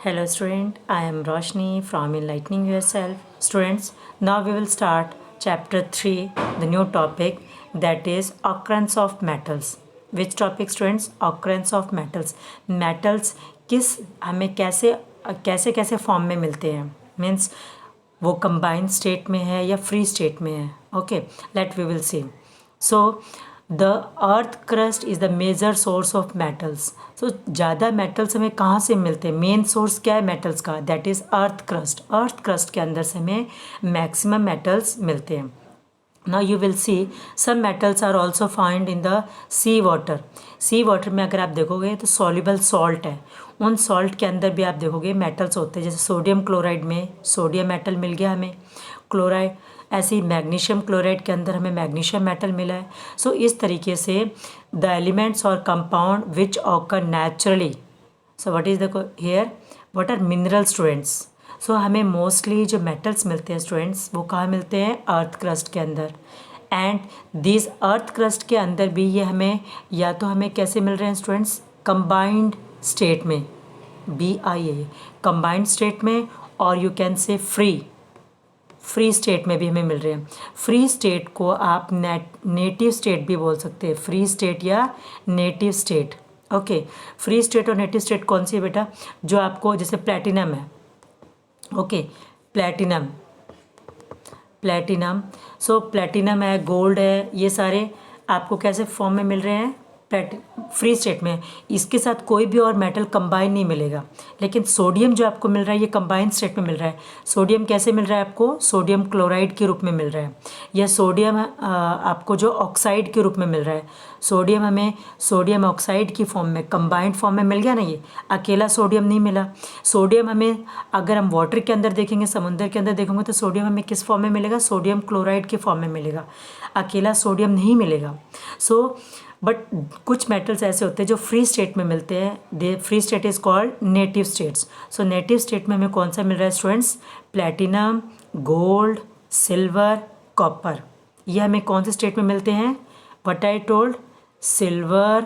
Hello student, I am Roshni from Enlightening Yourself. Students, now we will start chapter 3, the new topic that is occurrence of metals. Which topic students? Occurrence of metals. Metals किस हमें कैसे कैसे कैसे form में मिलते हैं, means वो combined state में है या फ्री स्टेट में है. Okay, let we will see. So the earth crust is the major source of metals. So ज़्यादा मेटल्स हमें कहाँ से मिलते हैं? मेन सोर्स क्या है मेटल्स का? That is earth crust. Earth crust के अंदर से हमें मैक्सिमम मेटल्स मिलते हैं. Now you will see some metals are also find in the sea water. Sea water में अगर आप देखोगे तो सॉल्युबल सॉल्ट है. उन सॉल्ट के अंदर भी आप देखोगे मेटल्स होते हैं. जैसे सोडियम क्लोराइड में सोडियम मेटल मिल गया हमें. क्लोराइड ऐसे ही मैग्नीशियम क्लोराइड के अंदर हमें मैग्नीशियम मेटल मिला है. सो इस तरीके से द एलिमेंट्स और compound which occur naturally. So what is the here what are mineral students. So हमें मोस्टली जो मेटल्स मिलते हैं स्टूडेंट्स वो कहाँ मिलते हैं? अर्थ क्रस्ट के अंदर. एंड दिस अर्थ क्रस्ट के अंदर भी ये हमें या तो हमें कैसे मिल रहे हैं स्टूडेंट्स? कंबाइंड स्टेट में, BIA कंबाइंड स्टेट में, और you can say free state में भी हमें मिल रहे हैं. फ्री स्टेट को आप नेटिव स्टेट भी बोल सकते हैं. फ्री स्टेट या native state. Okay, free state और नेटिव स्टेट कौन सी है बेटा? जो आपको जैसे प्लैटिनम है. Okay, platinum. सो प्लैटिनम है, गोल्ड है, ये सारे आपको कैसे फॉर्म में मिल रहे हैं? फ्री स्टेट में. इसके साथ कोई भी और मेटल कंबाइन नहीं मिलेगा. लेकिन सोडियम जो आपको मिल रहा है ये कंबाइंड स्टेट में मिल रहा है. सोडियम कैसे मिल रहा है आपको? सोडियम क्लोराइड के रूप में मिल रहा है, या सोडियम आपको जो ऑक्साइड के रूप में मिल रहा है. सोडियम हमें सोडियम ऑक्साइड की फॉर्म में, कंबाइंड फॉर्म में मिल गया ना. ये अकेला सोडियम नहीं मिला. सोडियम हमें अगर हम वाटर के अंदर देखेंगे, समुद्र के अंदर देखेंगे तो सोडियम हमें किस फॉर्म में मिलेगा? सोडियम क्लोराइड के फॉर्म में मिलेगा. अकेला सोडियम नहीं मिलेगा. सो बट कुछ मेटल्स ऐसे होते हैं जो फ्री स्टेट में मिलते हैं. They free state is called native states. So native state में हमें कौन सा मिल रहा है students? Platinum, gold, silver, copper. ये हमें कौन से स्टेट में मिलते हैं? What I told? Silver,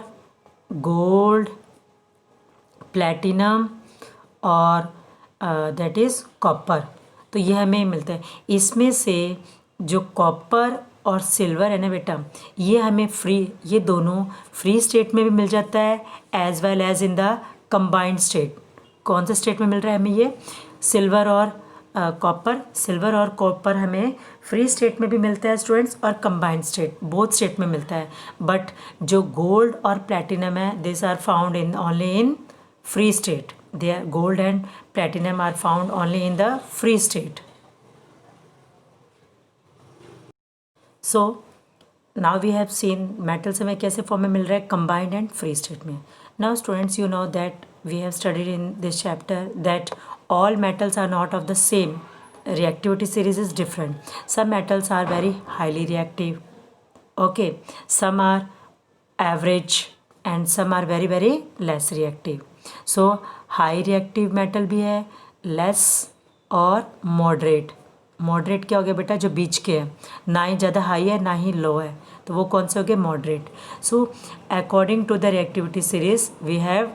gold, platinum और दैट इज़ कॉपर. तो ये हमें मिलता है. इसमें से जो कॉपर और सिल्वर है ना बेटा, ये हमें ये दोनों फ्री स्टेट में भी मिल जाता है as well as in the combined state. कौन से स्टेट में मिल रहा है हमें ये? सिल्वर और कॉपर हमें फ्री स्टेट में भी मिलता है स्टूडेंट्स, और कंबाइंड स्टेट, बोथ स्टेट में मिलता है. बट जो गोल्ड और प्लैटिनम है this are found in only in free state. Gold and platinum are found only in the free state. So now we have seen metals हमें कैसे form में मिल रहा है? कंबाइंड एंड फ्री स्टेट में. Now students you know that we have studied in this chapter that all metals are not of the same. Reactivity series is different. Some metals are very highly reactive. Okay, some are average and some are very less reactive. So high reactive metal भी है, less और moderate. Moderate क्या हो गया बेटा? जो बीच के हैं, ना ही ज़्यादा हाई है ना ही लो है, तो वो कौन से हो गए? Moderate. So according to the reactivity series we have.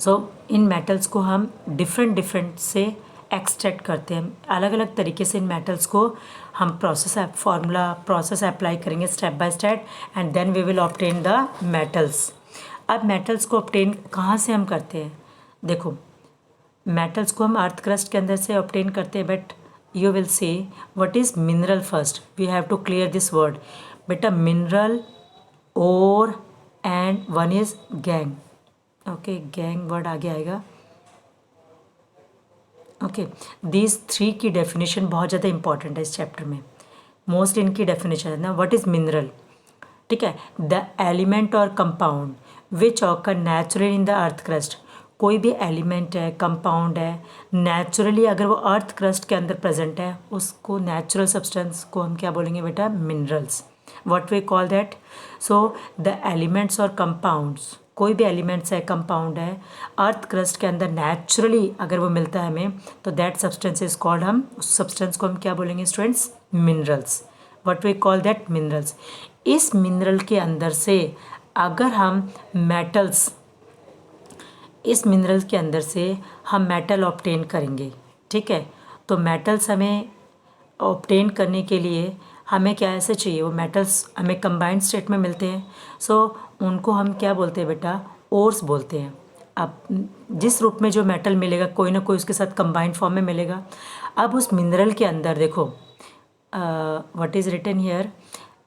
So इन मेटल्स को हम डिफरेंट से एक्सट्रैक्ट करते हैं. अलग अलग तरीके से इन मेटल्स को हम प्रोसेस अप्लाई करेंगे step by step, and then we will obtain the metals. अब मेटल्स को ऑब्टेन कहाँ से हम करते हैं? देखो, मेटल्स को हम अर्थ क्रस्ट के अंदर से ऑब्टेन करते हैं. But you will see what is mineral first. We have to clear this word बेटा. Mineral, ore and one is gangue. Okay, gangue word आगे आएगा. ओके, दीज 3 की डेफिनेशन बहुत ज़्यादा इंपॉर्टेंट है इस चैप्टर में. मोस्ट इनकी डेफिनेशन है ना. What is mineral? ठीक है, द एलिमेंट और compound which occur naturally in the earth crust. कोई भी एलिमेंट है, कंपाउंड है, नेचुरली अगर वो अर्थ क्रस्ट के अंदर प्रेजेंट है, उसको नेचुरल सब्सटेंस को हम क्या बोलेंगे बेटा? Minerals. What we call that? So the elements और कंपाउंड्स, कोई भी एलिमेंट्स है, कंपाउंड है, अर्थ क्रस्ट के अंदर नेचुरली अगर वो मिलता है हमें, तो दैट सब्सटेंस इज कॉल्ड, हम उस सब्सटेंस को हम क्या बोलेंगे students? Minerals. What we call that? Minerals. इस मिनरल के अंदर से अगर हम मेटल्स इस मिनरल्स के अंदर से हम मेटल ऑब्टेन करेंगे, ठीक है। तो मेटल्स हमें ऑब्टेन करने के लिए हमें क्या ऐसे चाहिए, वो मेटल्स हमें कंबाइंड स्टेट में मिलते हैं। सो उनको हम क्या बोलते हैं बेटा, ओर्स बोलते हैं। अब जिस रूप में जो मेटल मिलेगा कोई ना कोई उसके साथ कंबाइंड फॉर्म में मिलेगा। अब उस मिनरल के अंदर देखो what is written here,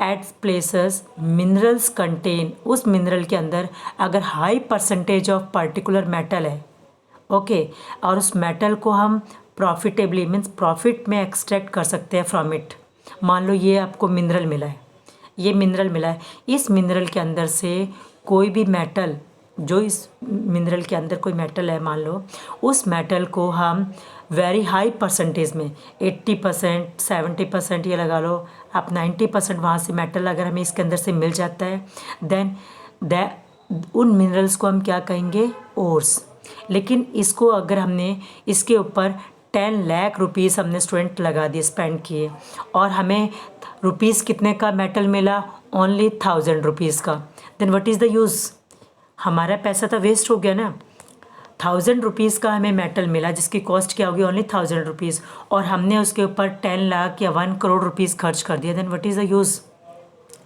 at places minerals contain, उस मिनरल के अंदर अगर high percentage of particular metal है, ओके, और उस मेटल को हम प्रॉफिटेबली मीन्स प्रॉफिट में एक्सट्रैक्ट कर सकते हैं फ्रॉम इट। मान लो ये आपको मिनरल मिला है, ये मिनरल मिला है, इस मिनरल के अंदर से कोई भी मेटल, जो इस मिनरल के अंदर कोई मेटल है मान लो, उस मेटल को हम वेरी हाई परसेंटेज में 80%, 70% ये लगा लो आप, 90% वहाँ से मेटल अगर हमें इसके अंदर से मिल जाता है, देन उन मिनरल्स को हम क्या कहेंगे, ओर्स। लेकिन इसको अगर हमने इसके ऊपर 10 लाख रुपीज़ हमने स्टूडेंट लगा दिए, स्पेंड किए, और हमें रुपीज़ कितने का मेटल मिला, ओनली 1000 रुपीज़ का, then what is the use, हमारा पैसा तो वेस्ट हो गया ना। 1000 रुपीज़ का हमें मेटल मिला जिसकी कॉस्ट क्या होगी, ओनली 1000 रुपीज़, और हमने उसके ऊपर 10 लाख या 1 करोड़ रुपीज़ खर्च कर दिया, then what is the use.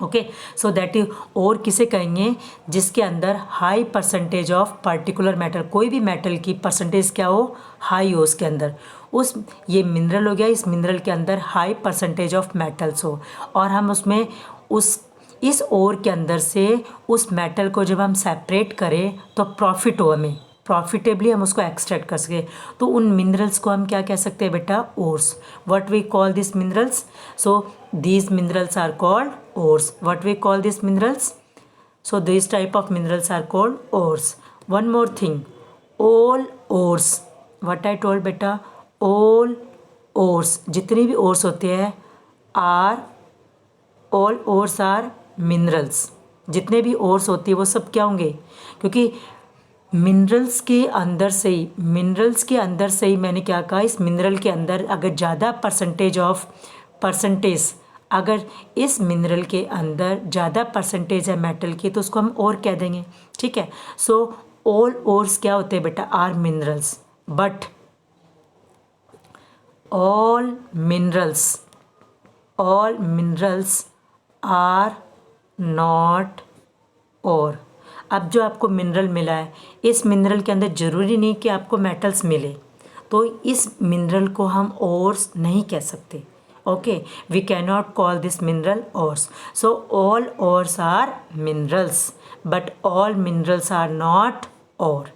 Okay, so that is, और किसे कहेंगे, जिसके अंदर high percentage of particular metal, कोई भी मेटल की परसेंटेज क्या हो, हाई हो उसके अंदर, उस ये मिनरल हो गया, इस मिनरल के अंदर हाई परसेंटेज ऑफ मेटल्स हो, और हम उसमें उस इस ओर के अंदर से उस मेटल को जब हम सेपरेट करें तो प्रॉफिट हो, हमें प्रॉफिटेबली हम उसको एक्सट्रैक्ट कर सके, तो उन मिनरल्स को हम क्या कह सकते हैं बेटा, ores. What we call this minerals, so these minerals are called ores. What we call these minerals? So these type of minerals are called ores. One more thing, all ores, what I told beta, all ores, जितनी भी ores होते हैं are, all ores are minerals, जितने भी ores होती है वो सब क्या होंगे, क्योंकि मिनरल्स के अंदर से ही, मिनरल्स के अंदर से ही मैंने क्या कहा, इस मिनरल के अंदर अगर ज़्यादा परसेंटेज अगर इस मिनरल के अंदर ज़्यादा परसेंटेज है मेटल की, तो उसको हम और कह देंगे, ठीक है। सो ऑल ओर्स क्या होते हैं बेटा, are minerals, but all minerals are not ore. अब जो आपको मिनरल मिला है, इस मिनरल के अंदर ज़रूरी नहीं कि आपको मेटल्स मिले, तो इस मिनरल को हम ओर्स नहीं कह सकते। Okay, we cannot call this mineral ores. So all ores are minerals, but all minerals are not ore.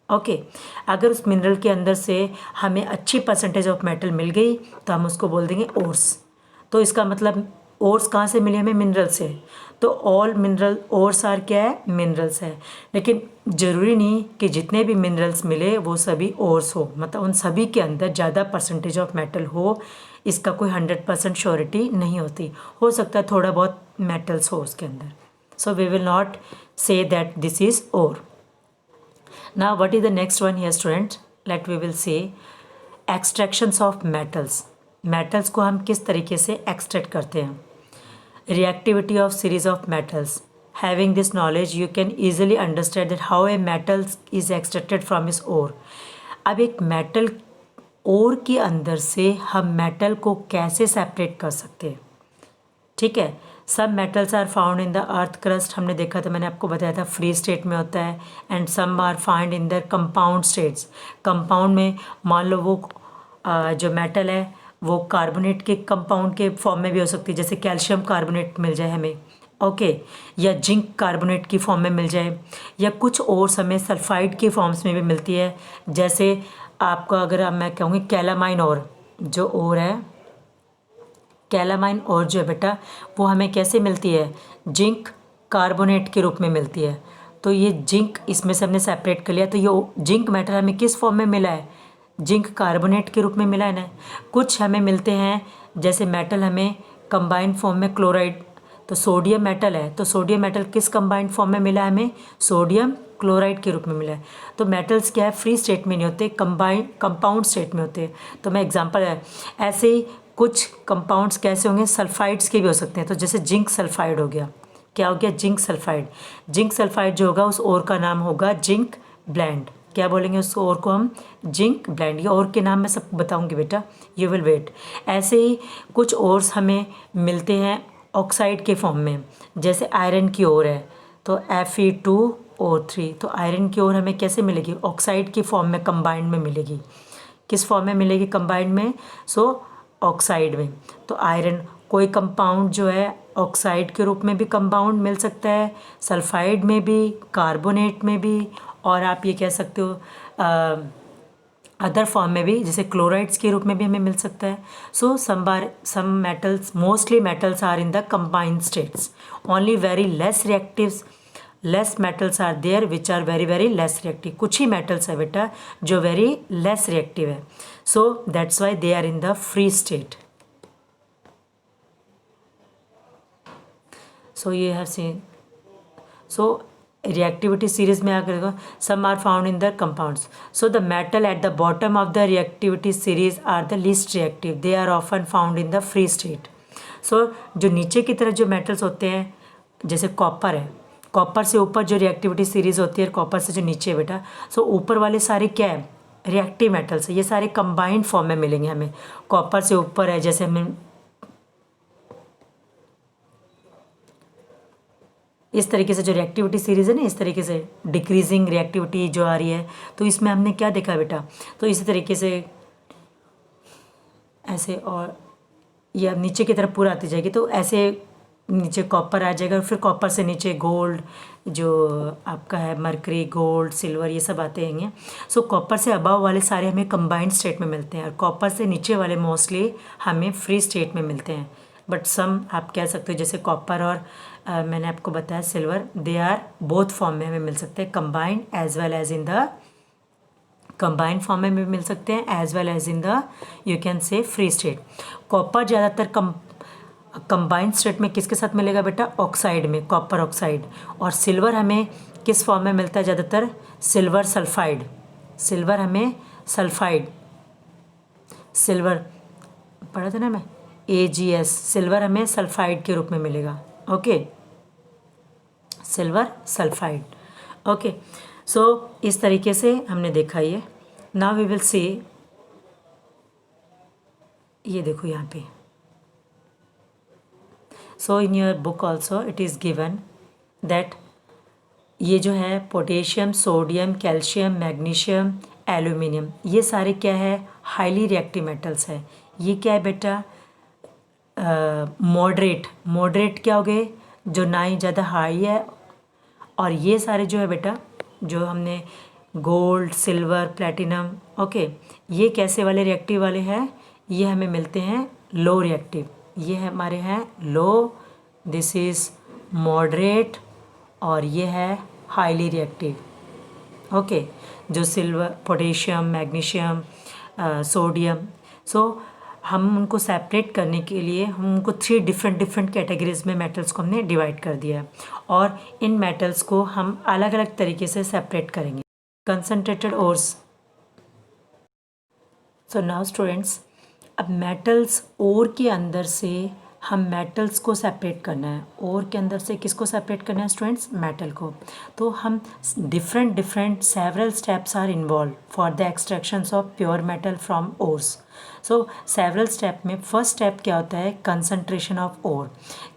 Okay, अगर उस मिनरल के अंदर से हमें अच्छी परसेंटेज ऑफ मेटल मिल गई तो हम उसको बोल देंगे ओर्स। तो इसका मतलब ओर्स कहाँ से मिले हमें, मिनरल से। तो ऑल मिनरल ओर्स आर क्या है, मिनरल्स है। लेकिन ज़रूरी नहीं कि जितने भी मिनरल्स मिले वो सभी ओर्स हो, मतलब उन सभी के अंदर ज़्यादा परसेंटेज ऑफ मेटल हो, इसका कोई 100% श्योरिटी नहीं होती, हो सकता है थोड़ा बहुत मेटल्स हो उसके अंदर। So we will not say that this is ore. Now what is the next one here student, let we will say extractions of metals. Metals को हम किस तरीके से एक्सट्रैक्ट करते हैं, reactivity of series of metals. Having this knowledge, you can easily understand that how a metal is extracted from its ore. अब एक metal ओर के अंदर से हम मेटल को कैसे सेपरेट कर सकते हैं, ठीक है। सब metals are found in the earth crust, हमने देखा था, मैंने आपको बताया था फ्री स्टेट में होता है, and some are found in the compound states. Compound में मान लो वो जो मेटल है वो कार्बोनेट के कंपाउंड के फॉर्म में भी हो सकती है, जैसे कैल्शियम कार्बोनेट मिल जाए हमें, ओके, या जिंक कार्बोनेट की फॉर्म में मिल जाए, या कुछ और हमें सल्फाइड के फॉर्म्स में भी मिलती है। जैसे आपका अगर मैं कहूँगी कैलामाइन और जो और है, कैलामाइन और जो है बेटा वो हमें कैसे मिलती है, जिंक कार्बोनेट के रूप में मिलती है। तो ये जिंक इसमें से हमने सेपरेट कर लिया, तो ये जिंक मेटल हमें किस फॉर्म में मिला है, जिंक कार्बोनेट के रूप में मिला है ना। कुछ हमें मिलते हैं जैसे मेटल हमें कंबाइंड फॉर्म में क्लोराइड, तो सोडियम मेटल है, तो सोडियम मेटल किस कंबाइंड फॉर्म में मिला है हमें, सोडियम क्लोराइड के रूप में मिला है। तो मेटल्स क्या है, फ्री स्टेट में नहीं होते, कंपाउंड स्टेट में होते हैं। तो मैं एग्जांपल है, ऐसे ही कुछ कंपाउंड्स कैसे होंगे, सल्फाइड्स के भी हो सकते हैं। तो जैसे जिंक सल्फाइड हो गया, क्या हो गया, जिंक सल्फाइड। जिंक सल्फाइड जो होगा उस ओर का नाम होगा जिंक ब्लेंड, क्या बोलेंगे उस ओर को हम? Zinc blende. ये ओर के नाम मैं सबको बताऊंगी बेटा, यू विल वेट। ऐसे ही कुछ ओर्स हमें मिलते हैं ऑक्साइड के फॉर्म में, जैसे आयरन की ओर है तो Fe2O3। तो आयरन की ओर हमें कैसे मिलेगी? ऑक्साइड की फॉर्म में, कंबाइंड में मिलेगी। किस फॉर्म में मिलेगी कंबाइंड में? ऑक्साइड में। तो आयरन कोई कंपाउंड जो है ऑक्साइड के रूप में भी कंपाउंड मिल सकता है, सल्फाइड में भी, कार्बोनेट में भी, और आप ये कह सकते हो अदर फॉर्म में भी, जैसे क्लोराइड्स के रूप में भी हमें मिल सकता है। So some metals, mostly metals are in the combined states. Only very less reactives, less metals are there which are very very less reactive. कुछ ही मेटल्स है बेटा जो वेरी लेस रिएक्टिव है, so that's why they are in the free state. So ये have seen. So reactivity series में आकर देखो, some are found in the compounds. So the metal at the bottom of the reactivity series are the least reactive. They are often found in the free state. So जो नीचे की तरफ जो metals होते हैं, जैसे कॉपर है, copper से ऊपर जो रिएक्टिविटी सीरीज होती है, कॉपर से जो नीचे है बेटा, सो ऊपर वाले सारे क्या है? रिएक्टिव मेटल्स है। ये सारे कंबाइंड फॉर्म में मिलेंगे हमें। कॉपर से ऊपर है, जैसे हमें इस तरीके से जो रिएक्टिविटी सीरीज़ है ना, इस तरीके से डिक्रीजिंग रिएक्टिविटी जो आ रही है, तो इसमें हमने क्या देखा बेटा? तो इसी तरीके से ऐसे, और ये अब नीचे की तरफ पूरा आती जाएगी, तो ऐसे नीचे कॉपर आ जाएगा, फिर कॉपर से नीचे गोल्ड जो आपका है, मरकरी, गोल्ड, सिल्वर, ये सब आते हैं। सो कॉपर से अबव वाले सारे हमें कंबाइंड स्टेट में मिलते हैं, और कॉपर से नीचे वाले मोस्टली हमें फ्री स्टेट में मिलते हैं। बट सम आप कह सकते हो, जैसे कॉपर और मैंने आपको बताया silver, they are both form में हमें मिल सकते हैं, combined as well as in the combined form में भी मिल सकते हैं, as well as in the you can say free state. Copper ज़्यादातर कंबाइंड स्टेट में किसके साथ मिलेगा बेटा? ऑक्साइड में, कॉपर ऑक्साइड। और सिल्वर हमें किस फॉर्म में मिलता है ज़्यादातर? Silver sulphide. सिल्वर हमें सल्फाइड, सिल्वर पढ़ा था ना मैं, AgS, सिल्वर हमें सल्फाइड के रूप में मिलेगा। Okay, silver sulphide. ओके, सो इस तरीके से हमने देखा ये। नाउ वी विल सी, ये देखो यहाँ पे, so in your book also it is given that ये जो है potassium, sodium, calcium, magnesium, aluminium, ये सारे क्या है? हाईली रिएक्टिव मेटल्स है। ये क्या है बेटा? मॉडरेट क्या हो गए? जो ना ही ज़्यादा हाई है। और ये सारे जो है बेटा, जो हमने गोल्ड, सिल्वर, प्लेटिनम, ओके, ये कैसे वाले रिएक्टिव वाले हैं? ये हमें मिलते हैं लो रिएक्टिव। ये है हमारे हैं लो, दिस इज़ मॉडरेट, और ये है हाईली रिएक्टिव। ओके, जो सिल्वर, पोटेशियम, मैग्नीशियम, सोडियम, सो हम उनको सेपरेट करने के लिए हम उनको 3 डिफरेंट कैटेगरीज में मेटल्स को हमने डिवाइड कर दिया है, और इन मेटल्स को हम अलग अलग तरीके से सेपरेट करेंगे। Concentrated ores. So now students, अब मेटल्स ओर के अंदर से हम मेटल्स को सेपरेट करना है। ओर के अंदर से किसको सेपरेट करना है स्टूडेंट्स? मेटल को। तो हम different several steps are involve for the extractions of pure metal from ores. So several step में फर्स्ट स्टेप क्या होता है? Concentration of ore.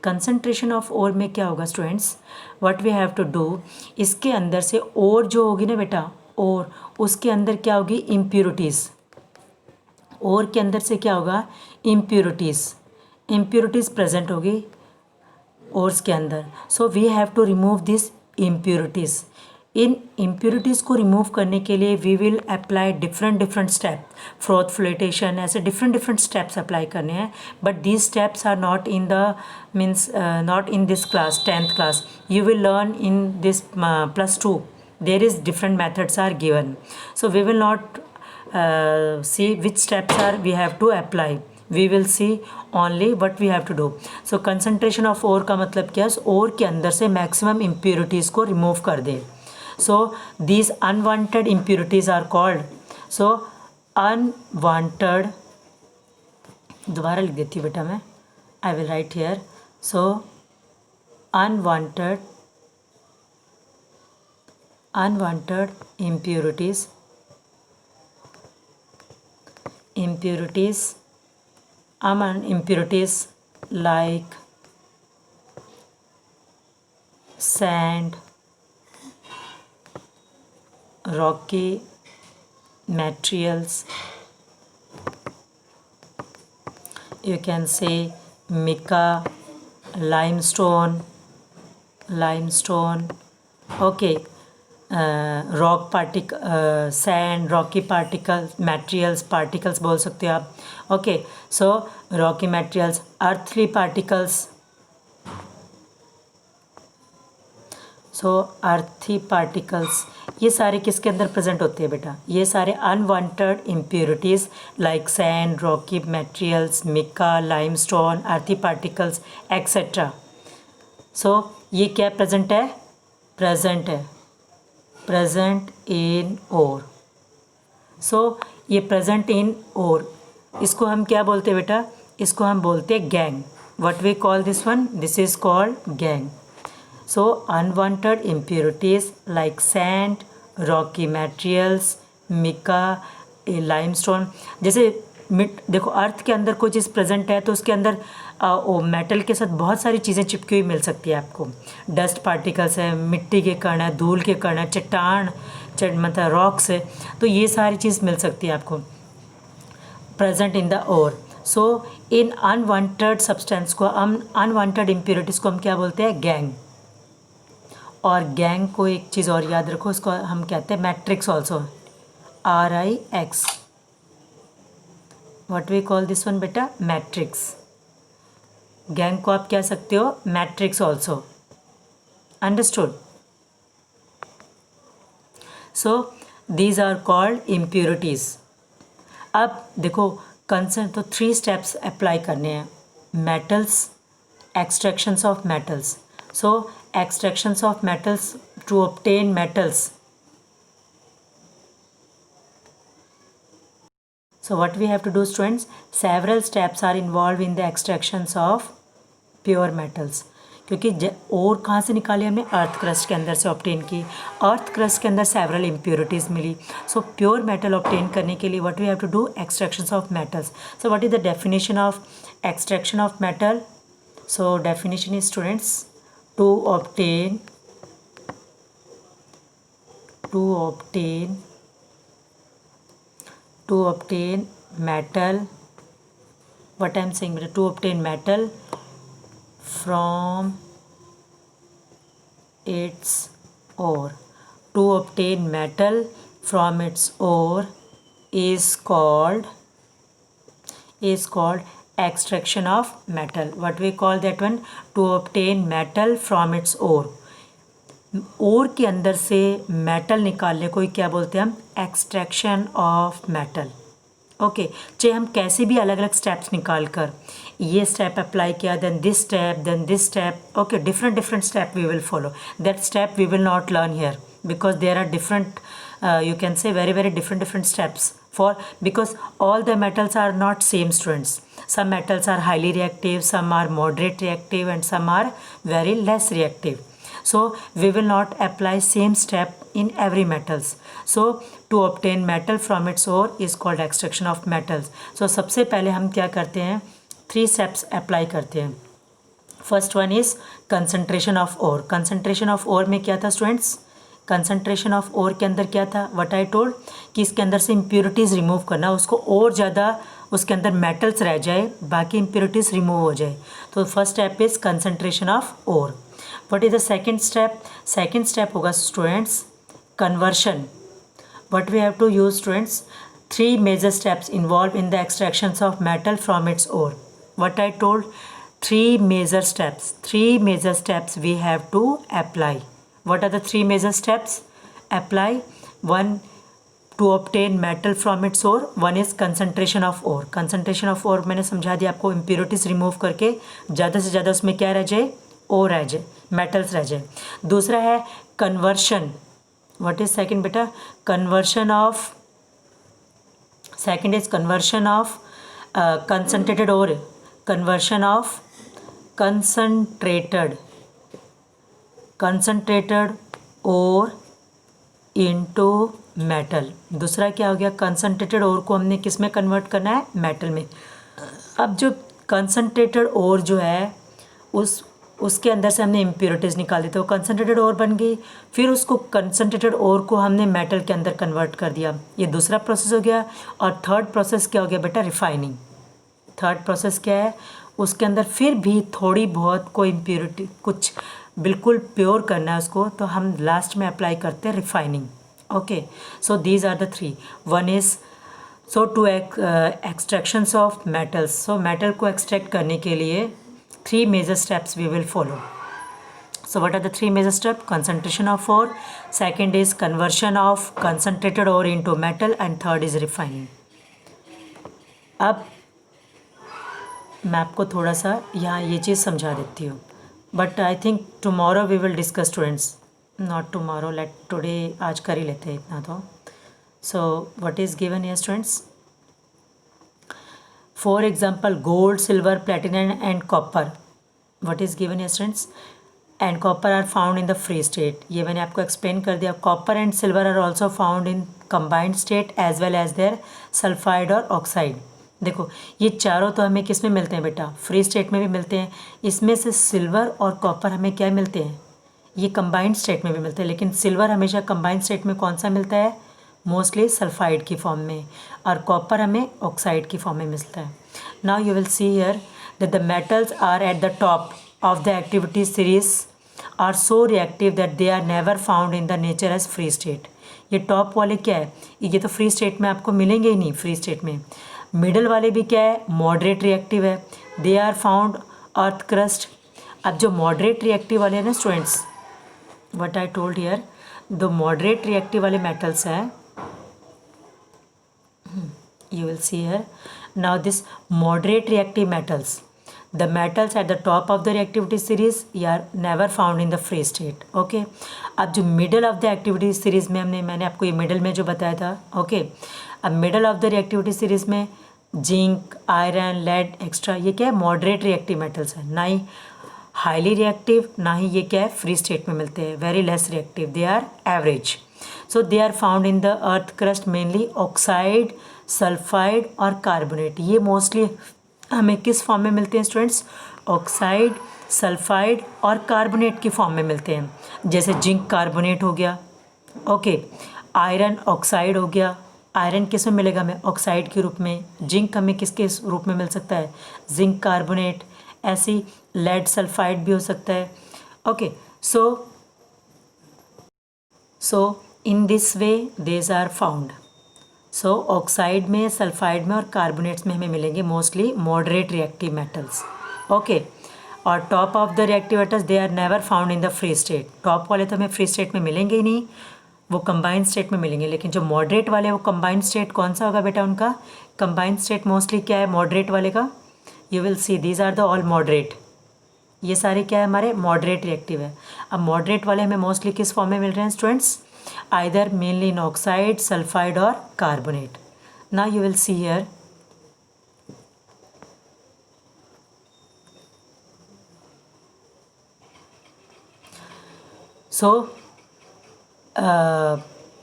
Concentration of ore में क्या होगा students? What we have to do, इसके अंदर से ओर जो होगी ना बेटा, ओर, उसके अंदर क्या होगी? इम्प्योरिटीज़। ओर के अंदर से क्या होगा? इम्प्योरिटीज़ प्रेजेंट होगी ओर्स के अंदर। So we have to remove this impurities. इन इम्प्योरिटीज़ को रिमूव करने के लिए we will apply different step, froth flotation, ऐसे डिफरेंट स्टेप्स अप्लाई करने हैं। But these steps are not in the means not in this class, 10th class. You will learn in this +2. There is different methods are given. So we will not see which steps are we have to apply. We will see only what we have to do. So concentration of ore का मतलब क्या है? ore के अंदर से maximum impurities को remove कर दे। So these unwanted impurities are called, so unwanted, दोबारा लिख देती हूँ बेटा मैं, I will write here. So unwanted impurities like sand, rocky materials, you can say mica, limestone, okay, sand, rocky particles बोल सकते हो आप. Okay, so rocky materials, earthly particles, ये सारे किसके अंदर प्रेजेंट होते हैं बेटा? ये सारे unwanted impurities like sand, rocky materials, mica, limestone, earthy particles etcetera. So ये क्या प्रेजेंट है? प्रेजेंट इन ओर. सो ये प्रेजेंट इन ओर, इसको हम क्या बोलते हैं बेटा? इसको हम बोलते हैं gangue. What we call this one? This is called gangue. So unwanted impurities like sand, rocky materials, mica, limestone. जैसे देखो अर्थ के अंदर कोई चीज़ प्रेजेंट है तो उसके अंदर वो मेटल के साथ बहुत सारी चीज़ें चिपकी हुई मिल सकती है आपको. डस्ट पार्टिकल्स है, मिट्टी के कण है, धूल के कण है, चट्टान मतलब रॉक्स है, तो ये सारी चीज़ मिल सकती है आपको present in the ore. So इन अनवांटेड सब्सटेंस को अनवांटेड इम्प्योरिटीज़ को हम क्या बोलते हैं? गैंग. और गैंग को एक चीज़ और याद रखो, उसको हम कहते हैं matrix also. RIX. What we call this one बेटा? मैट्रिक्स. गैंग को आप कह सकते हो matrix also. Understood? So these are called impurities. अब देखो कंसर्न तो 3 स्टेप्स अप्लाई करने हैं. Metals, extractions of metals. So extractions of metals to obtain metals. So what we have to do students? Several steps are involved in the extractions of pure metals. क्योंकि और कहाँ से निकाली हमने? अर्थ crust के अंदर से ऑब्टेन की. अर्थ क्रस्ट के अंदर सेवरल इम्प्योरिटीज़ मिली. सो प्योर मेटल ऑब्टेन करने के लिए what we have to do? Extractions of metals. So what is the definition of extraction of metal? So definition is students, to obtain metal, what I am saying, to obtain metal from its ore. To obtain metal from its ore is called extraction of metal. What we call that one? To obtain metal from its ore. ओर के अंदर से metal निकालने को क्या बोलते हैं हम? Extraction of metal. Okay, चाहे हम कैसे भी अलग अलग स्टेप्स निकाल कर ये स्टेप अप्लाई किया, then this step, okay, different step we will follow. That step we will not learn here because there are different you can say very different steps for, because all the metals are not same students. Some metals are highly reactive, some are moderate reactive, and some are very less reactive. So we will not apply same step in every metals. So to obtain metal from its ore is called extraction of metals. So सबसे पहले हम क्या करते हैं? 3 steps apply करते हैं. First one is concentration of ore. Concentration of ore में क्या था students? कंसनट्रेशन ऑफ ओर के अंदर क्या था? व्हाट आई टोल्ड कि इसके अंदर से इम्प्योरिटीज़ रिमूव करना, उसको और ज़्यादा उसके अंदर मेटल्स रह जाए, बाकी इम्प्योरिटीज़ रिमूव हो जाए. तो first step is concentration of ore. What is the second step? Second step होगा students conversion. What we have to use students? 3 major steps involve in the extractions of metal from its ore. What I told? 3 major steps we have to apply. What are the 3 major steps? Apply. 1 to obtain metal from its ore. 1 is concentration of ore. Concentration of ore मैंने समझा दिया आपको, impurities remove करके ज़्यादा से ज़्यादा उसमें क्या रह जाए? ore रह जाए, metals रह जाए. दूसरा है conversion. What is second बेटा? Conversion of concentrated ore. Conversion of concentrated ore into metal. दूसरा क्या हो गया, कंसनट्रेटेड ओर को हमने किस में कन्वर्ट करना है, मेटल में। अब जो कंसनट्रेटेड ओर जो है उसके अंदर से हमने इम्प्योरिटीज़ निकाल दी तो कंसनट्रेटेड ओर बन गई। फिर उसको कंसनट्रेटेड ओर को हमने मेटल के अंदर कन्वर्ट कर दिया, ये दूसरा प्रोसेस हो गया। और थर्ड प्रोसेस क्या हो गया बेटा, रिफाइनिंग। थर्ड प्रोसेस क्या है, उसके अंदर फिर भी थोड़ी बहुत कोई इम्प्योरिटी, कुछ बिल्कुल प्योर करना है उसको, तो हम लास्ट में अप्लाई करते हैं refining. Okay, so these are the three. One is so two extractions of metals. So metal को एक्सट्रैक्ट करने के लिए 3 major steps we will follow. So what are the 3 major steps? Concentration of ore, second is conversion of concentrated ore into metal, and third is refining. अब मैं आपको थोड़ा सा यहाँ ये चीज़ समझा देती हूँ, but I think tomorrow we will discuss students, not tomorrow, let today, आज कर ही लेते हैं इतना तो। So what is given here students, for example gold, silver, platinum and copper, what is given here students, and copper are found in the free state। ये मैंने आपको explain कर दिया। copper and silver are also found in combined state as well as their sulfide और oxide। देखो ये चारों तो हमें किस में मिलते हैं बेटा, फ्री स्टेट में भी मिलते हैं। इसमें से सिल्वर और कॉपर हमें क्या मिलते हैं, ये कंबाइंड स्टेट में भी मिलते हैं, लेकिन सिल्वर हमेशा कंबाइंड स्टेट में कौन सा मिलता है, मोस्टली सल्फाइड की फॉर्म में, और कॉपर हमें ऑक्साइड की फॉर्म में मिलता है। Now you will see here that the metals are at the top of the activity series are so reactive that they are never found in the nature as free state. ये top वाले क्या है, ये तो free state में आपको मिलेंगे ही नहीं फ्री स्टेट में। मिडल वाले भी क्या है, मॉडरेट रिएक्टिव है, they are found earth crust. अब जो मॉडरेट रिएक्टिव वाले हैं ना students, what I told here, the moderate reactive वाले मेटल्स हैं, you will see here now this moderate reactive metals, the metals at the top of the reactivity series are never found in the free state। okay, अब जो middle of the activity series में मैंने आपको ये middle में जो बताया था, okay, अब middle of the reactivity series में जिंक, आयरन, लेड एक्स्ट्रा, ये क्या है, मॉडरेट रिएक्टिव मेटल्स है, ना ही हाईली रिएक्टिव, ना ही ये क्या है फ्री स्टेट में मिलते हैं, very less reactive, they are average. So they are found in the earth crust mainly oxide, sulphide और कार्बोनेट। ये मोस्टली हमें किस फॉर्म में मिलते हैं स्टूडेंट्स, ऑक्साइड, सल्फाइड और कार्बोनेट की फॉर्म में मिलते हैं। जैसे जिंक कार्बोनेट हो गया, ओके, आयरन ऑक्साइड हो गया, आयरन किस में मिलेगा हमें, ऑक्साइड के रूप में। जिंक हमें किसके रूप में मिल सकता है, जिंक कार्बोनेट। ऐसी लेड सल्फाइड भी हो सकता है। Okay, so in this way these are found. So oxide में, सल्फाइड में और कार्बोनेट्स में हमें मिलेंगे mostly moderate reactive metals. Okay, और top of the reactive metals they are never found in the free state. Top वाले तो हमें फ्री स्टेट में मिलेंगे ही नहीं, वो कंबाइंड स्टेट में मिलेंगे। लेकिन जो मॉडरेट वाले, वो कंबाइंड स्टेट कौन सा होगा बेटा उनका, कंबाइंड स्टेट मोस्टली क्या है मॉडरेट वाले का, you will see these are the all moderate. ये सारे क्या है हमारे मॉडरेट रिएक्टिव है। अब मॉडरेट वाले हमें मोस्टली किस फॉर्म में मिल रहे हैं students, either mainly in oxide, sulphide और carbonate. Now you will see here so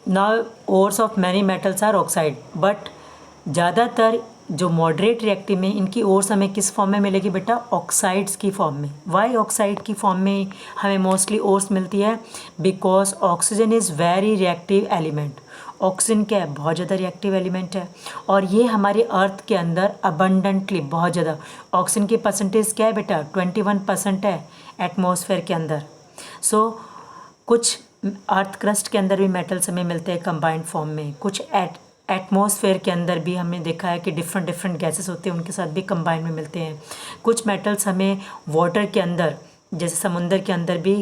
now ores of many metals are oxide, but ज़्यादातर जो मॉडरेट रिएक्टिव में इनकी ओर्स हमें किस फॉर्म में मिलेगी बेटा, ऑक्साइड्स की फॉर्म में। वाई ऑक्साइड की फॉर्म में हमें मोस्टली ओर्स मिलती है, because oxygen is very reactive element. Oxygen क्या है, बहुत ज़्यादा रिएक्टिव एलिमेंट है, और ये हमारे अर्थ के अंदर अबंडेंटली बहुत ज़्यादा, ऑक्सीजन की परसेंटेज क्या है बेटा 21% है एटमॉस्फेयर के अंदर। सो कुछ अर्थ क्रस्ट के अंदर भी मेटल्स हमें मिलते हैं कंबाइंड फॉर्म में, कुछ एटमॉस्फेयर के अंदर भी हमने देखा है कि डिफरेंट डिफरेंट गैसेस होते हैं, उनके साथ भी कंबाइंड में मिलते हैं। कुछ मेटल्स हमें वाटर के अंदर, जैसे समुंदर के अंदर भी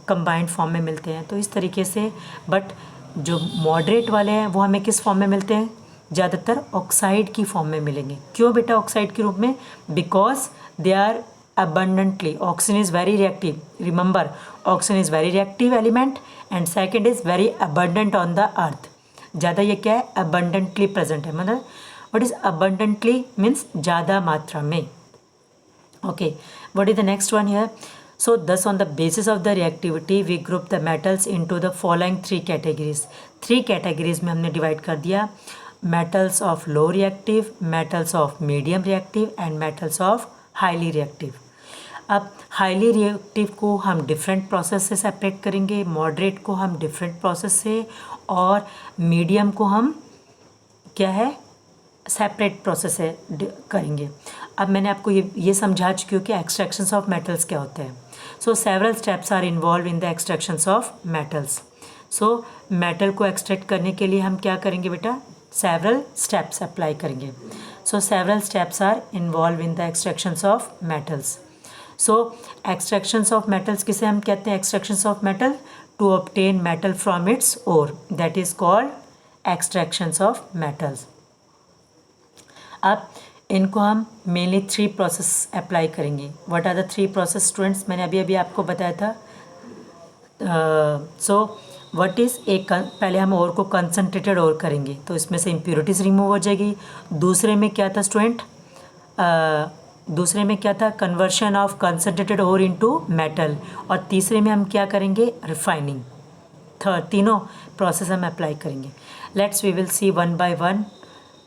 कंबाइंड फॉर्म में मिलते हैं। तो इस तरीके से, बट जो मॉडरेट वाले हैं वो हमें किस फॉर्म में मिलते हैं, ज़्यादातर ऑक्साइड की फॉर्म में मिलेंगे। क्यों बेटा ऑक्साइड के रूप में, because they are abundantly, oxygen is very reactive, remember oxygen is very reactive element, and second is very abundant on the earth। ज़्यादा ये क्या है, abundantly present है, मतलब what is abundantly means ज़्यादा मात्रा में। okay, what is the next one here, So thus on the basis of the reactivity we group the metals into the following three categories. Three categories में हमने divide कर दिया, metals of low reactive, metals of medium reactive and metals of highly reactive. अब highly reactive को हम different process से separate करेंगे, moderate को हम डिफरेंट प्रोसेस से, और मीडियम को हम क्या है सेपरेट प्रोसेस से करेंगे. अब मैंने आपको ये समझा चुकी हूँ कि एक्सट्रैक्शंस ऑफ मेटल्स क्या होते हैं. So several steps are involve in the extractions of metals. So metal को एक्सट्रैक्ट करने के लिए हम क्या करेंगे बेटा, सेवरल स्टेप्स अप्लाई करेंगे. So several steps are involve in the extractions of metals. So extractions of metals किसे हम कहते हैं, extractions of metal to obtain metal from its ore, that is called extractions of metals. अब इनको हम mainly three process apply करेंगे. What are the three process students, मैंने अभी आपको बताया था. सो व्हाट इज़ पहले हम ओर को कंसनट्रेटेड ओर करेंगे तो इसमें से इम्प्योरिटीज़ रिमूव हो जाएगी. दूसरे में क्या था स्टूडेंट, दूसरे में क्या था, conversion of concentrated ore into metal. और तीसरे में हम क्या करेंगे, रिफाइनिंग. तीनों प्रोसेस हम अप्लाई करेंगे. Let's we will see one by one.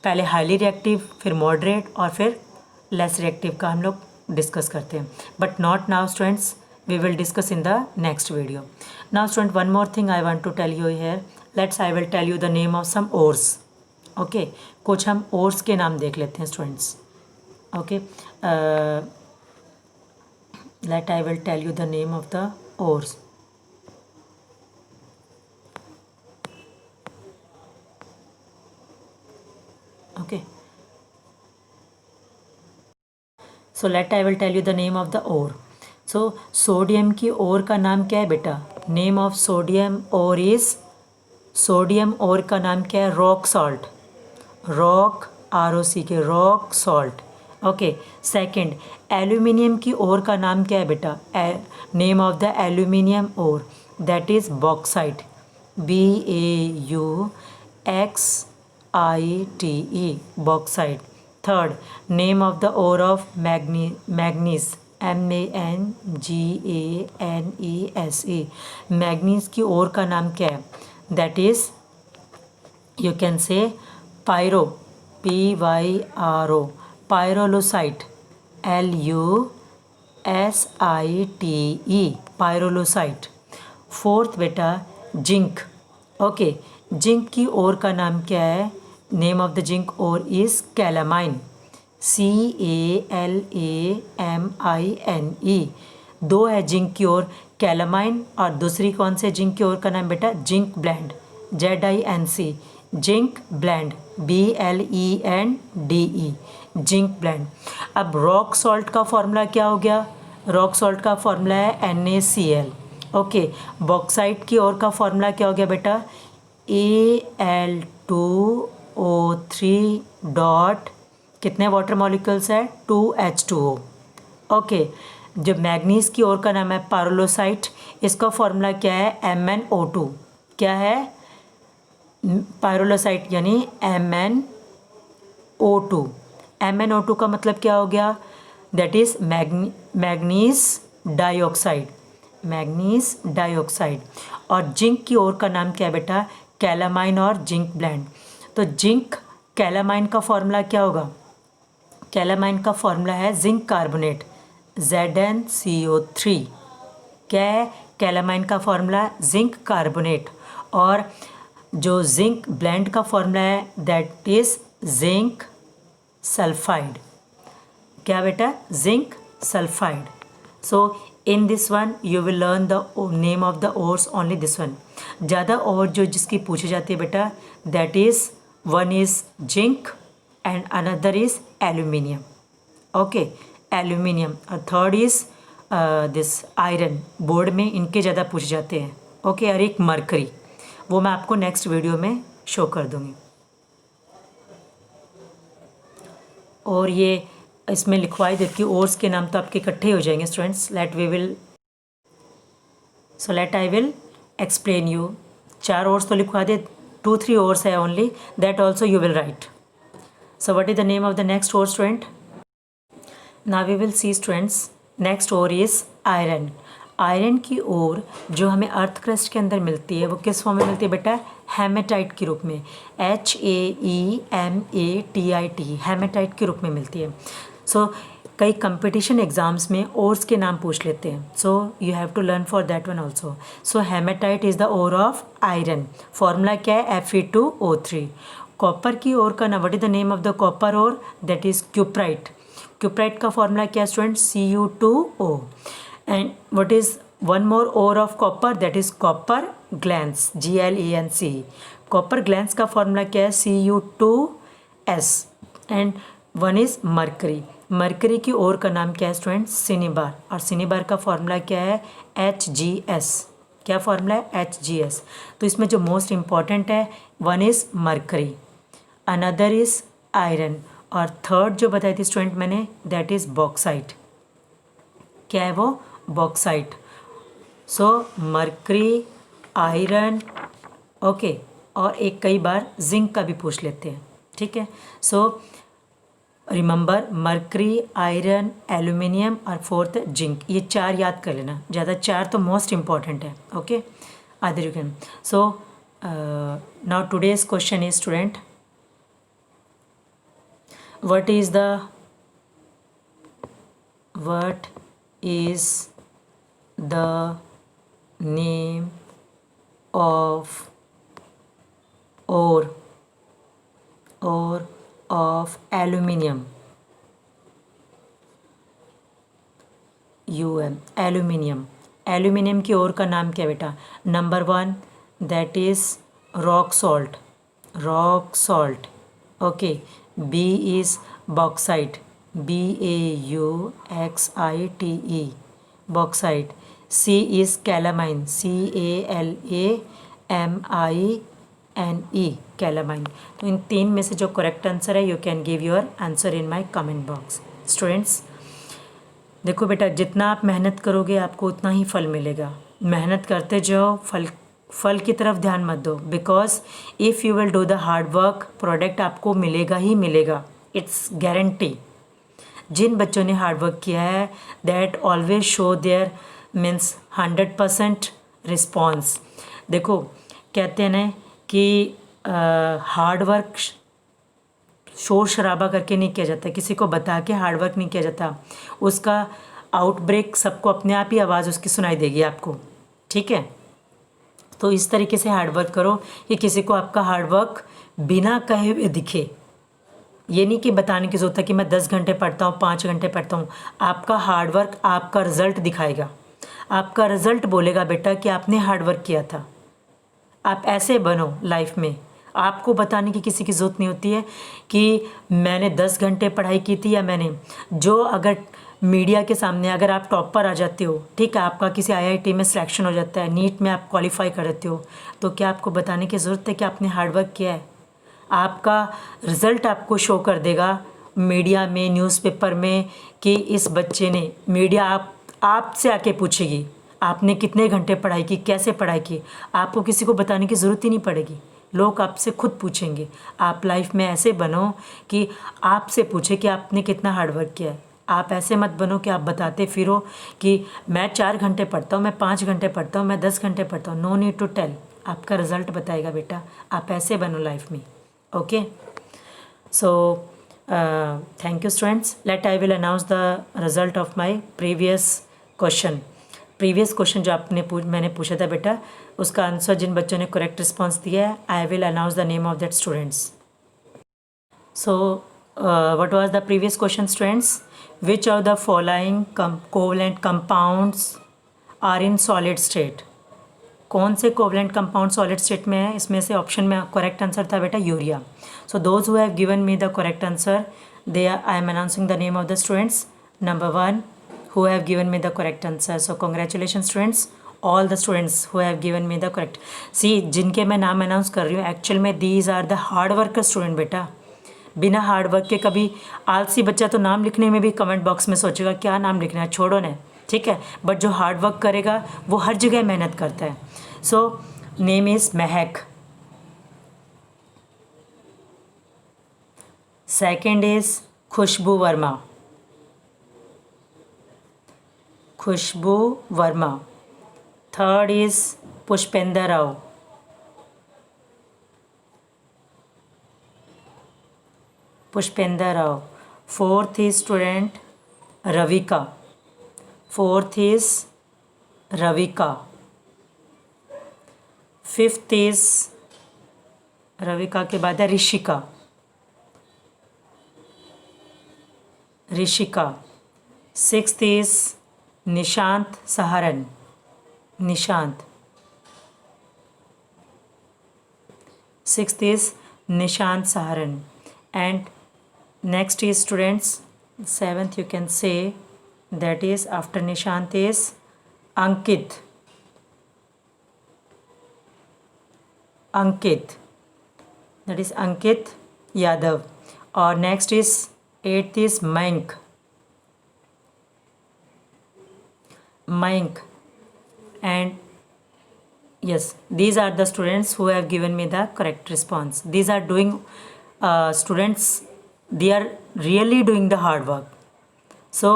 पहले हाईली रिएक्टिव, फिर मॉडरेट और फिर लेस रिएक्टिव का हम लोग डिस्कस करते हैं. But not now students, we will discuss in the next video. Now student, one more thing I want to tell you here. I will tell you the name of some ores. Okay, कुछ हम ores के नाम देख लेते हैं students. Okay, I will tell you the name of the ores. Okay, so I will tell you the name of the ore. So sodium की ore का नाम क्या है बेटा, name of sodium ore is, sodium ore का नाम क्या है, रॉक सॉल्ट. रॉक ROC के rock salt. Okay. Second, aluminium की ओर का नाम क्या है बेटा, name of the aluminium ore, that is bauxite. BAUXITE bauxite. Third, name of the ore of manganese, MANGANESE. Manganese की ओर का नाम क्या है, दैट इज़ यू कैन से pyro, PYRO, pyrolusite, LUSITE, pyrolusite. Fourth बेटा, जिंक. ओके, जिंक की ore का नाम क्या है, name of the zinc ore is calamine, CALAMINE. दो है जिंक की ओर, कैलामाइन, और दूसरी कौन से जिंक की ओर का नाम बेटा, zinc blende, ZINC, zinc blende, BLENDE, zinc blende. अब रॉक सॉल्ट का फॉर्मूला क्या हो गया, रॉक सॉल्ट का फॉर्मूला है NaCl. ओके. बॉक्साइट की ओर का फॉर्मूला क्या हो गया बेटा, Al2O3 डॉट, कितने वाटर मॉलिक्यूल्स है, 2H2O. ओके. जो मैग्नीज की ओर का नाम है पायरोलोसाइट, इसका फॉर्मूला क्या है, MnO2. क्या है, पायरोलोसाइट यानी MnO2. MnO2 का मतलब क्या हो गया, that is manganese dioxide, manganese dioxide. और जिंक की ओर का नाम क्या है बेटा, कैलामाइन और जिंक ब्लेंड. तो जिंक कैलामाइन का फॉर्मूला क्या होगा, कैलामाइन का फॉर्मूला है जिंक कार्बोनेट, ZnCO3. क्या है कैलामाइन का फॉर्मूला, जिंक कार्बोनेट. और जो जिंक ब्लेंड का फॉर्मूला है दैट इज़ जिंक सल्फाइड. क्या बेटा, zinc sulphide. So in this one you will learn the name of the ores, only this one. ज़्यादा और जो जिसकी पूछी जाती है बेटा, that is one is zinc and another is aluminium. Okay, aluminium. और third is this iron. Board में इनके ज़्यादा पूछे जाते हैं. ओके. और एक मरकरी, वो मैं आपको नेक्स्ट वीडियो में शो कर दूँगी. और ये इसमें लिखवाई देती हूँ, ओर्स के नाम तो आपके इकट्ठे हो जाएंगे students. Let I will explain you. 4 ores तो लिखवा दे, 2-3 ओर्स है only, that also you will write. So what is the name of the next ore, student? Now we will see students next ore is iron. Iron की ore जो हमें अर्थ crust के अंदर मिलती है वो किस फॉर्म में मिलती है बेटा? हेमेटाइट के रूप में, HAEMATIT, हेमेटाइट के रूप में मिलती है। सो कई कंपटीशन एग्जाम्स में ओर्स के नाम पूछ लेते हैं, so you have to learn for that one also. So hematite is the ore of iron. Formula क्या है? Fe2O3। कॉपर की ओर का ना, what is the name of the copper ore? That is cuprite. Cuprite का formula क्या है student? Cu2O। And what is one more ore of copper? That is copper glance, GLANC। Copper glance का formula क्या है? Cu2S। And one is mercury. Mercury की ore का नाम क्या है स्टूडेंट? सिनेबार। और सिनेबार का फॉर्मूला क्या है? HGS। क्या फॉर्मूला है? HGS। तो इसमें जो मोस्ट इम्पॉर्टेंट है, one is mercury, another is iron, और थर्ड जो बताई थी स्टूडेंट मैंने, दैट इज बॉक्साइट। क्या है वो? बॉक्साइट। सो मरकरी, आयरन, ओके, और एक कई बार जिंक का भी पूछ लेते हैं, ठीक है। So remember, mercury, iron, aluminium और फोर्थ जिंक, ये चार याद कर लेना, ज़्यादा चार तो मोस्ट इम्पॉर्टेंट है, okay. Other you can. So now today's question is student, what is the name of ore of aluminium? Aluminium. Aluminium की ओर का नाम क्या बेटा? Number 1 that is rock salt, okay. B is bauxite, BAUXITE, bauxite. C is calamine, CALAMINE, calamine. तो इन तीन में से जो करेक्ट आंसर है, you can give your answer in my comment box. Students देखो बेटा, जितना आप मेहनत करोगे आपको उतना ही फल मिलेगा। मेहनत करते जाओ, फल की तरफ ध्यान मत दो, because if you will do the hard work, product आपको मिलेगा ही मिलेगा, इट्स गारंटी। जिन बच्चों ने हार्ड वर्क किया है, that always show their means 100% response. देखो कहते हैं ना कि हार्ड वर्क शोर शराबा करके नहीं किया जाता, किसी को बता के हार्ड वर्क नहीं किया जाता, उसका आउटब्रेक सबको अपने आप ही आवाज़ उसकी सुनाई देगी आपको, ठीक है। तो इस तरीके से हार्ड वर्क करो कि किसी को आपका हार्ड वर्क बिना कहे हुए दिखे। ये नहीं कि बताने की ज़रूरत है कि मैं 10 घंटे पढ़ता हूँ, 5 घंटे पढ़ता हूँ। आपका हार्ड वर्क आपका रिज़ल्ट दिखाएगा, आपका रिज़ल्ट बोलेगा बेटा कि आपने हार्ड वर्क किया था। आप ऐसे बनो लाइफ में, आपको बताने की किसी की ज़रूरत नहीं होती है कि मैंने 10 घंटे पढ़ाई की थी, या मैंने जो, अगर मीडिया के सामने अगर आप टॉपर आ जाते हो, ठीक है, आपका किसी IIT में सिलेक्शन हो जाता है, नीट में आप क्वालिफाई कर देते हो, तो क्या आपको बताने की ज़रूरत है कि आपने हार्डवर्क किया है? आपका रिज़ल्ट आपको शो कर देगा मीडिया में, न्यूज़पेपर में, कि इस बच्चे ने, मीडिया आपसे आके पूछेगी आपने कितने घंटे पढ़ाई की, कैसे पढ़ाई की। आपको किसी को बताने की ज़रूरत ही नहीं पड़ेगी, लोग आपसे खुद पूछेंगे। आप लाइफ में ऐसे बनो कि आपसे पूछे कि आपने कितना हार्डवर्क किया है। आप ऐसे मत बनो कि आप बताते फिरो कि मैं 4 घंटे पढ़ता हूँ, मैं 5 घंटे पढ़ता हूँ, मैं 10 घंटे पढ़ता हूँ। नो नीड टू टेल, आपका रिजल्ट बताएगा बेटा। आप ऐसे बनो लाइफ में, okay. So thank you students. Let I will announce the result of my previous question जो मैंने पूछा था बेटा, उसका आंसर जिन बच्चों ने करेक्ट रिस्पॉन्स दिया है, I will announce the name of that students. So what was the previous question students? Which of the following covalent compounds are in solid state? कौन से कोवलेंट कंपाउंड सॉलिड स्टेट में है? इसमें से option में correct answer था बेटा urea. So those who have given me the correct answer, they are, I am announcing the name of the students. Number 1 who have given me the correct answer. So congratulations students, all the students who have given me the correct. See, जिनके मैं नाम announce कर रही हूँ, actual में these are the hard worker student बेटा। बिना hard work के कभी आलसी बच्चा तो नाम लिखने में भी कमेंट बॉक्स में सोचेगा क्या नाम लिखना है, छोड़ो ना, ठीक है। बट जो हार्ड वर्क करेगा वो हर जगह मेहनत करता है। So name is Mahak. Second is Khushbu Verma. Khushbu Verma. Third is Pushpender Rao. Pushpender Rao. Fourth is student Ravika. Fourth is Ravika. Fifth is Ravika के बाद है Rishika. Rishika. Sixth is Nishant Saharan. Nishant. Sixth is Nishant Saharan. And next is students seventh you can say that is after Nishant is Ankit. Ankit. That is Ankit Yadav. Or next is 8th is Mayank. Mayank. And yes, these are the students who have given me the correct response. These are doing students, they are really doing the hard work. So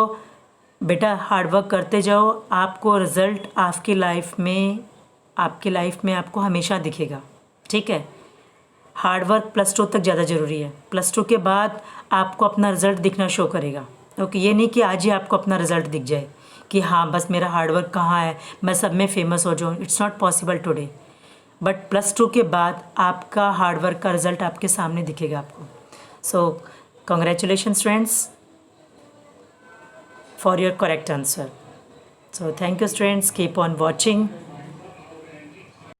बेटा hard work करते जाओ, आपको result आपकी life में आपको हमेशा दिखेगा. ठीक है. हार्ड वर्क +2 तक ज़्यादा ज़रूरी है. +2 के बाद आपको अपना रिज़ल्ट दिखना शो करेगा. ओके. ये नहीं कि आज ही आपको अपना रिज़ल्ट दिख जाए कि हाँ बस मेरा हार्ड वर्क कहाँ है, मैं सब में फेमस हो जाऊँ. It's not possible today. But +2 के बाद आपका हार्ड वर्क का रिज़ल्ट आपके सामने दिखेगा आपको. So congratulation students for your correct answer. So thank you students, keep on watching.